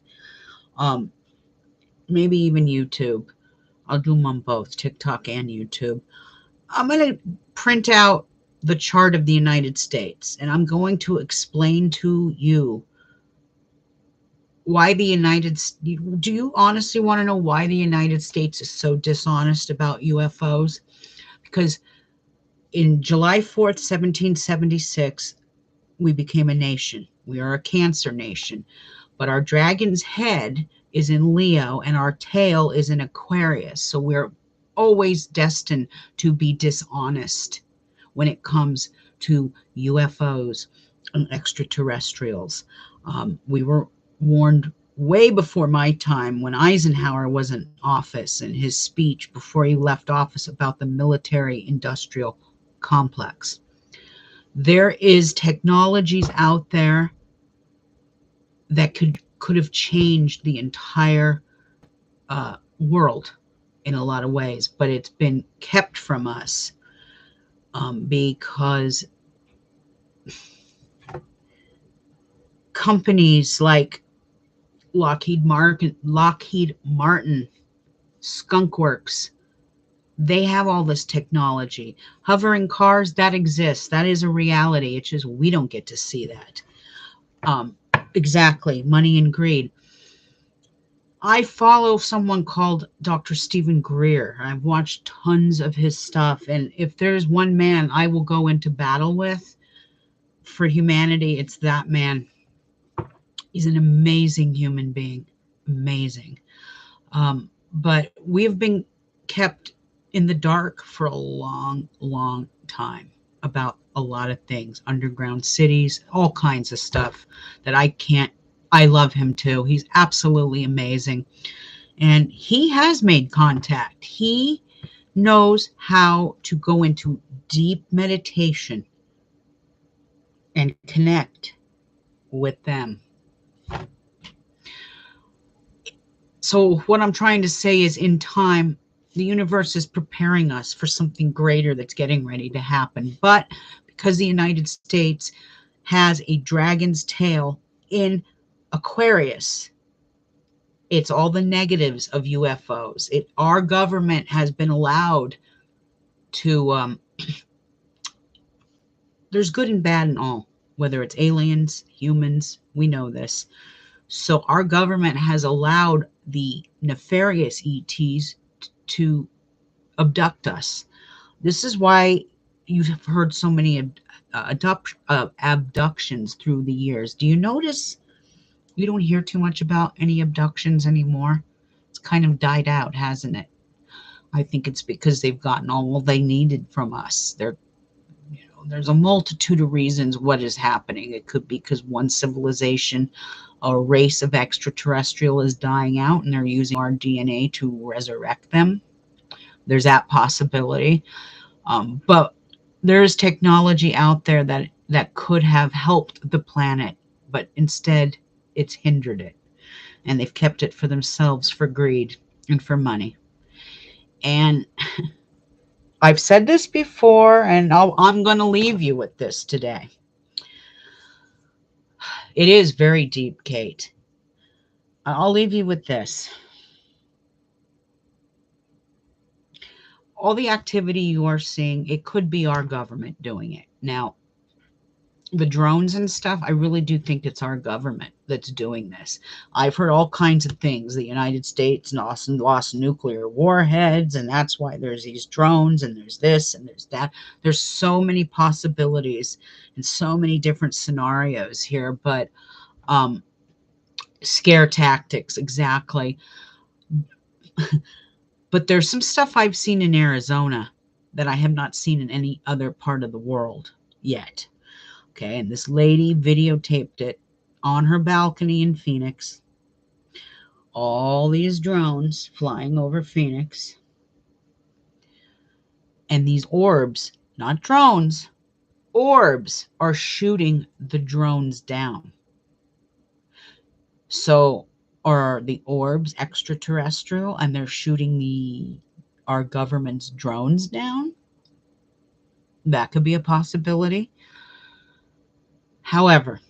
Maybe even YouTube. I'll do them on both TikTok and YouTube. I'm going to print out the chart of the United States, and I'm going to explain to you why the United States. Do you honestly want to know why the United States is so dishonest about UFOs? Because in July 4th, 1776, we became a nation. We are a Cancer nation, but our dragon's head is in Leo and our tail is in Aquarius. So we're always destined to be dishonest when it comes to UFOs and extraterrestrials. We were warned way before my time when Eisenhower was in office, in his speech before he left office, about the military industrial complex. There is technologies out there that could have changed the entire world in a lot of ways, but it's been kept from us because companies like Lockheed Martin, Skunk Works, they have all this technology. Hovering cars, that exists. That is a reality. It's just we don't get to see that. Exactly. Money and greed. I follow someone called Dr. Stephen Greer. I've watched tons of his stuff. And if there's one man I will go into battle with for humanity, it's that man. He's an amazing human being. Amazing. But we've been kept in the dark for a long, long time about a a lot of things, underground cities, all kinds of stuff that I love him too. He's absolutely amazing. And he has made contact. He knows how to go into deep meditation and connect with them. So, what I'm trying to say is, in time, the universe is preparing us for something greater that's getting ready to happen. But because the United States has a dragon's tail in Aquarius, it's all the negatives of UFOs. Our government has been allowed to, there's good and bad in all, whether it's aliens, humans, we know this. So our government has allowed the nefarious ETs to abduct us. This is why you've heard so many abductions through the years. Do you notice you don't hear too much about any abductions anymore? It's kind of died out, hasn't it? I think it's because they've gotten all they needed from us. There's a multitude of reasons what is happening. It could be because one civilization, a race of extraterrestrial is dying out and they're using our DNA to resurrect them. There's that possibility. But there's technology out there that could have helped the planet, but instead it's hindered it. And they've kept it for themselves for greed and for money. And I've said this before, and I'm going to leave you with this today. It is very deep, Kate. I'll leave you with this. All the activity you are seeing, it could be our government doing it. Now, the drones and stuff, I really do think it's our government that's doing this. I've heard all kinds of things. The United States lost nuclear warheads, and that's why there's these drones, and there's this, and there's that. There's so many possibilities and so many different scenarios here, but scare tactics, exactly. But there's some stuff I've seen in Arizona that I have not seen in any other part of the world yet. Okay, and this lady videotaped it on her balcony in Phoenix. All these drones flying over Phoenix. And these orbs, not drones, orbs are shooting the drones down. So are the orbs extraterrestrial and they're shooting our government's drones down? That could be a possibility. However,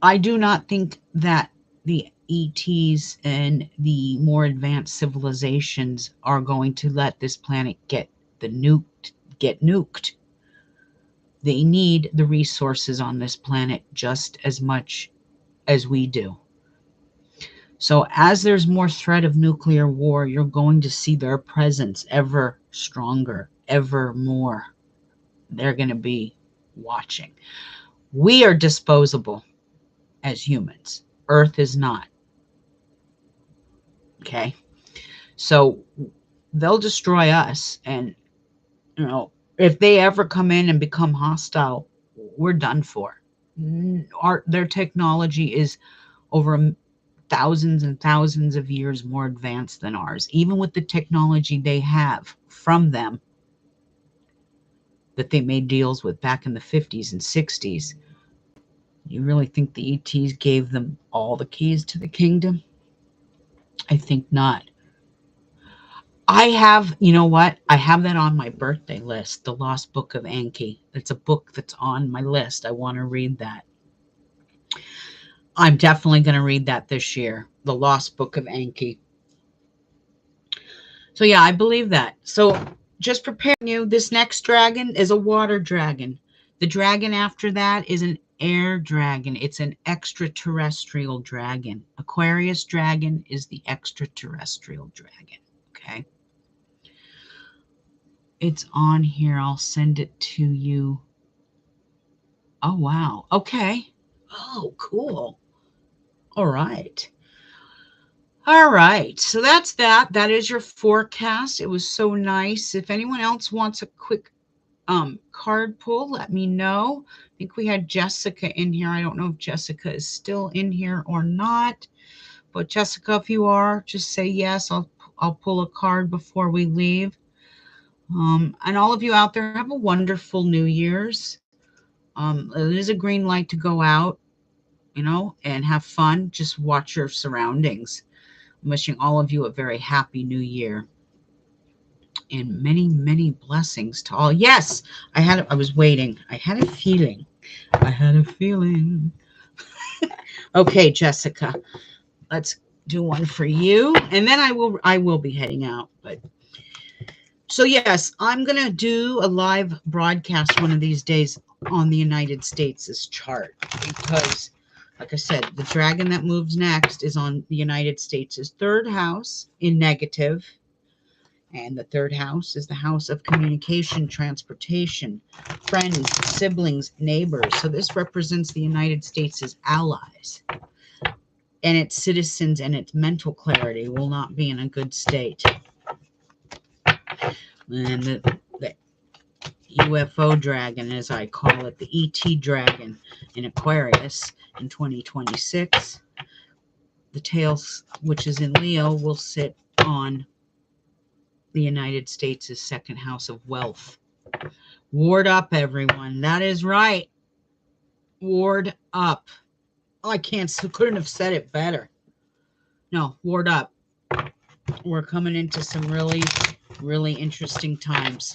I do not think that the ETs and the more advanced civilizations are going to let this planet get nuked. They need the resources on this planet just as much as we do. So as there's more threat of nuclear war, you're going to see their presence ever stronger, ever more. They're going to be watching. We are disposable as humans. Earth is not. Okay? So they'll destroy us. And, if they ever come in and become hostile, we're done for. Their technology is over thousands and thousands of years more advanced than ours. Even with the technology they have from them that they made deals with back in the 50s and 60s, you really think the ETs gave them all the keys to the kingdom? I think not. You know what? I have that on my birthday list, The Lost Book of Enki. It's a book that's on my list. I want to read that. I'm definitely going to read that this year, The Lost Book of Enki. So yeah, I believe that. So just preparing you, this next dragon is a water dragon. The dragon after that is an air dragon. It's an extraterrestrial dragon. Aquarius dragon is the extraterrestrial dragon. Okay. It's on here. I'll send it to you. Oh, wow. Okay. Oh, cool. All right. All right. So that's that. That is your forecast. It was so nice. If anyone else wants a quick card pull, let me know. I think we had Jessica in here. I don't know if Jessica is still in here or not. But Jessica, if you are, just say yes. I'll pull a card before we leave. And all of you out there, have a wonderful New Year's. It is a green light to go out, and have fun. Just watch your surroundings. I'm wishing all of you a very happy New Year and many, many blessings to all. Yes, I was waiting. I had a feeling. I had a feeling. Okay, Jessica, let's do one for you, and then I will be heading out. But so yes, I'm gonna do a live broadcast one of these days on the United States' chart because, like I said, the dragon that moves next is on the United States' third house in negative. And the third house is the house of communication, transportation, friends, siblings, neighbors. So this represents the United States' allies. And its citizens and its mental clarity will not be in a good state. And the UFO dragon, as I call it, the ET dragon in Aquarius in 2026. The tails, which is in Leo, will sit on the United States' second house of wealth. Ward up, everyone. That is right. Ward up. Oh, couldn't have said it better. No, ward up. We're coming into some really, really interesting times.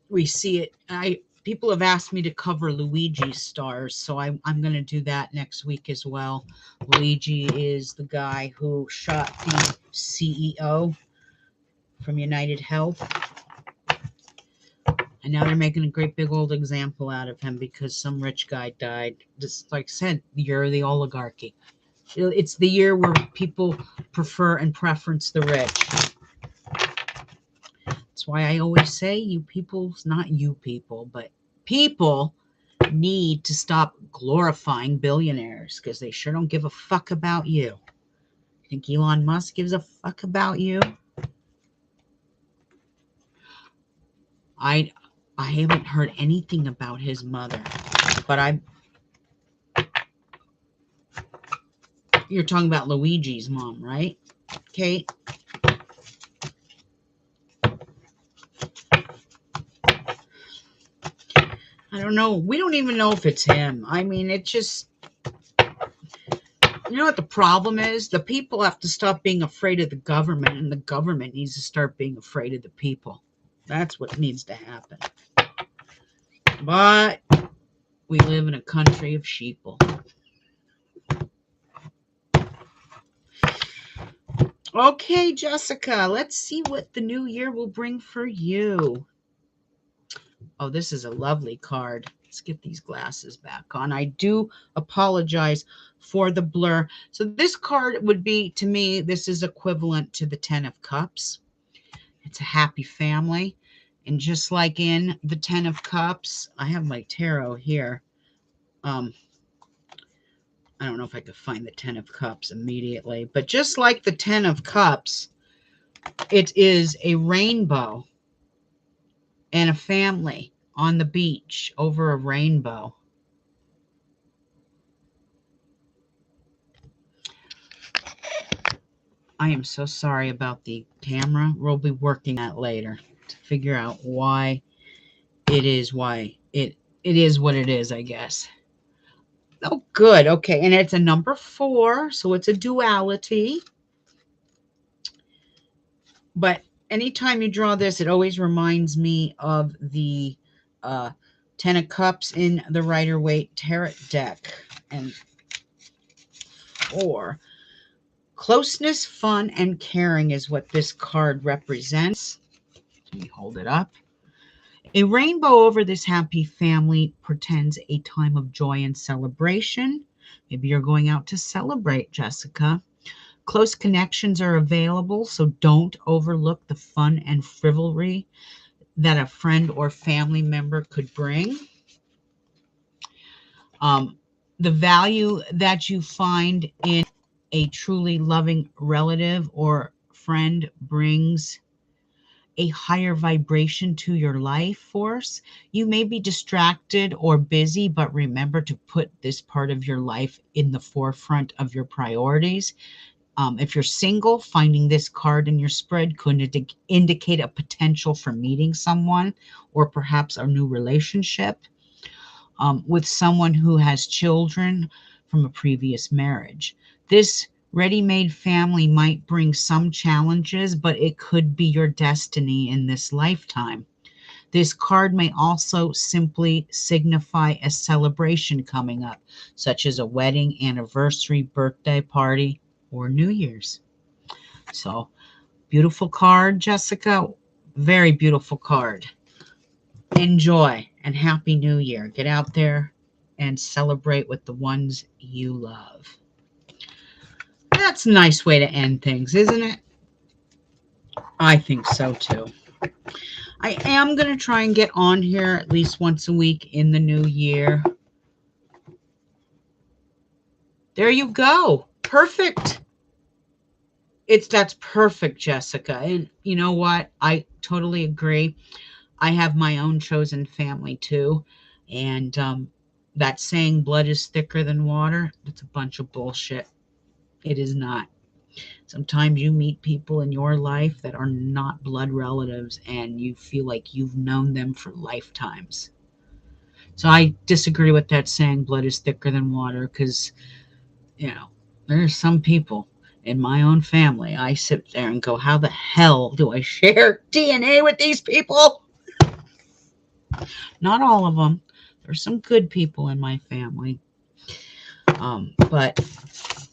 We see it. People have asked me to cover Luigi's stars, so I'm going to do that next week as well. Luigi is the guy who shot the CEO from United Health. And now they're making a great big old example out of him because some rich guy died. Just like I said, the year of the oligarchy. It's the year where people prefer and preference the rich. That's why I always say you people, not you people, but people need to stop glorifying billionaires because they sure don't give a fuck about you. Think Elon Musk gives a fuck about you? I haven't heard anything about his mother, but you're talking about Luigi's mom, right, Kate? I don't know. We don't even know if it's him. I mean, it just, you know what the problem is? The people have to stop being afraid of the government, and the government needs to start being afraid of the people. That's what needs to happen. But we live in a country of sheeple. Okay, Jessica, let's see what the new year will bring for you. Oh, this is a lovely card. Let's get these glasses back on. I do apologize for the blur. So this card would be, to me, this is equivalent to the 10 of Cups. It's a happy family. And just like in the 10 of Cups, I have my tarot here. I don't know if I could find the 10 of Cups immediately. But just like the 10 of Cups, it is a rainbow and a family on the beach over a rainbow. I am so sorry about the camera. We'll be working that later to figure out why it is what it is, I guess. Oh, good. Okay. And it's a number 4, so it's a duality. But anytime you draw this, it always reminds me of the 10 of Cups in the Rider-Waite Tarot deck. And 4. Closeness, fun, and caring is what this card represents. Let me hold it up. A rainbow over this happy family portends a time of joy and celebration. Maybe you're going out to celebrate, Jessica. Close connections are available, so don't overlook the fun and frivolity that a friend or family member could bring. The value that you find in a truly loving relative or friend brings a higher vibration to your life force. You may be distracted or busy, but remember to put this part of your life in the forefront of your priorities. If you're single, finding this card in your spread could indicate a potential for meeting someone or perhaps a new relationship with someone who has children from a previous marriage. This ready-made family might bring some challenges, but it could be your destiny in this lifetime. This card may also simply signify a celebration coming up, such as a wedding, anniversary, birthday party, or New Year's. So, beautiful card, Jessica. Very beautiful card. Enjoy and Happy New Year. Get out there and celebrate with the ones you love. That's a nice way to end things, isn't it? I think so too. I am going to try and get on here at least once a week in the new year. There you go. Perfect. That's perfect, Jessica. And you know what? I totally agree. I have my own chosen family too. And that saying blood is thicker than water, that's a bunch of bullshit. It is not. Sometimes you meet people in your life that are not blood relatives and you feel like you've known them for lifetimes. So I disagree with that saying blood is thicker than water because, there's some people in my own family. I sit there and go, how the hell do I share DNA with these people? Not all of them. There's some good people in my family. But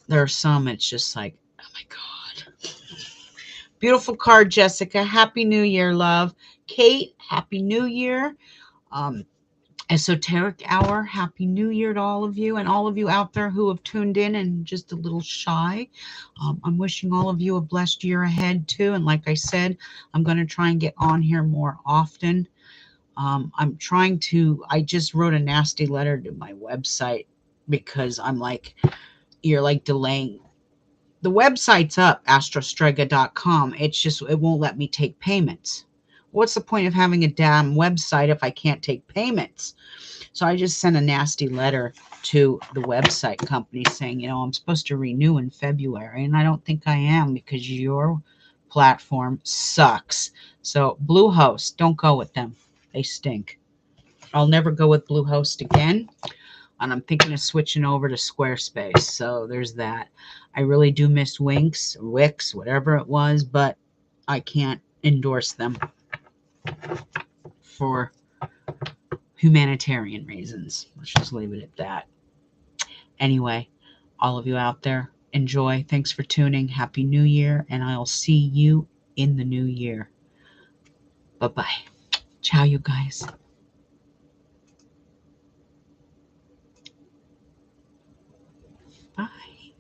there are some, it's just like, oh my God. Beautiful card, Jessica. Happy New Year, love. Kate, Happy New Year. Esoteric Hour, Happy New Year to all of you and all of you out there who have tuned in and just a little shy. I'm wishing all of you a blessed year ahead too. And like I said, I'm going to try and get on here more often. I just wrote a nasty letter to my website because I'm like, you're like delaying. The website's up, astrostrega.com. It won't let me take payments. What's the point of having a damn website if I can't take payments? So I just sent a nasty letter to the website company saying, I'm supposed to renew in February, and I don't think I am because your platform sucks. So Bluehost, don't go with them. They stink. I'll never go with Bluehost again. And I'm thinking of switching over to Squarespace. So there's that. I really do miss Wix, whatever it was, but I can't endorse them for humanitarian reasons. Let's just leave it at that. Anyway, all of you out there, enjoy. Thanks for tuning. Happy New Year, and I'll see you in the new year. Bye-bye. Ciao, you guys. Bye.